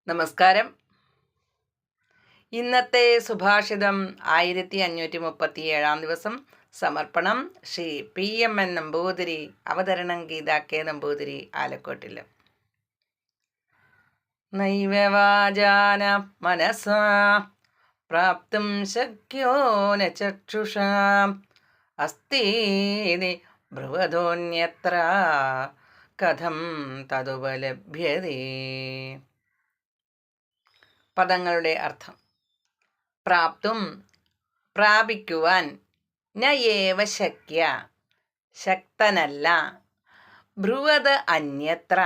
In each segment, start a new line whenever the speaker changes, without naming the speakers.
നമസ്കാരം. ഇന്നത്തെ സുഭാഷിതം 1537 ദിവസം. സമർപ്പണം ശ്രീ PMN നമ്പൂതിരി. അവതരണം ഗീത K നമ്പൂതിരി, ആലക്കോട്ടിൽ. നൈവ വാചാന മനസാ പ്രാപ്തും ശക്യോ ന ചക്ഷുഷാ അസ്തീതി ബ്രുവതോന്യത്ര കഥം തതുപലഭ്യതേ. പദങ്ങളുടെ അർത്ഥം: പ്രാപ്തും പ്രാപിക്കുവാൻ, ന ഏവ ശക്യ ശക്തനല്ല, ബ്രുവത് അന്യത്ര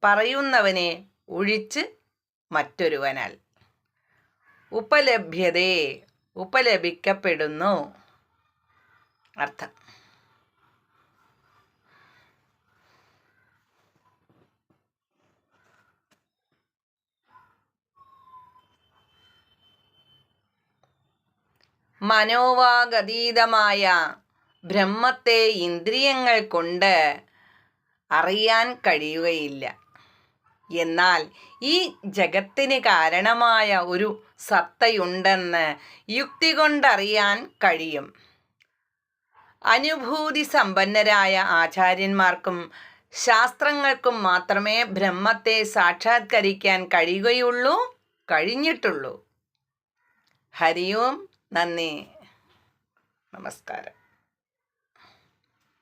പറയുന്നവനെ ഒഴിച്ച് മറ്റൊരുവനാൽ, ഉപലഭ്യതേ ഉപലഭിക്കപ്പെടുന്നു. അർത്ഥം: മനോവാഗതീതമായ ബ്രഹ്മത്തെ ഇന്ദ്രിയങ്ങൾ കൊണ്ട് അറിയാൻ കഴിയുകയില്ല. എന്നാൽ ഈ ജഗത്തിന് കാരണമായ ഒരു സത്തയുണ്ടെന്ന് യുക്തി കൊണ്ടറിയാൻ കഴിയും. അനുഭൂതി സമ്പന്നരായ ആചാര്യന്മാർക്കും ശാസ്ത്രങ്ങൾക്കും മാത്രമേ ബ്രഹ്മത്തെ സാക്ഷാത്കരിക്കാൻ കഴിഞ്ഞിട്ടുള്ളൂ. ഹരി ഓം. നന്ദി. നമസ്കാരം.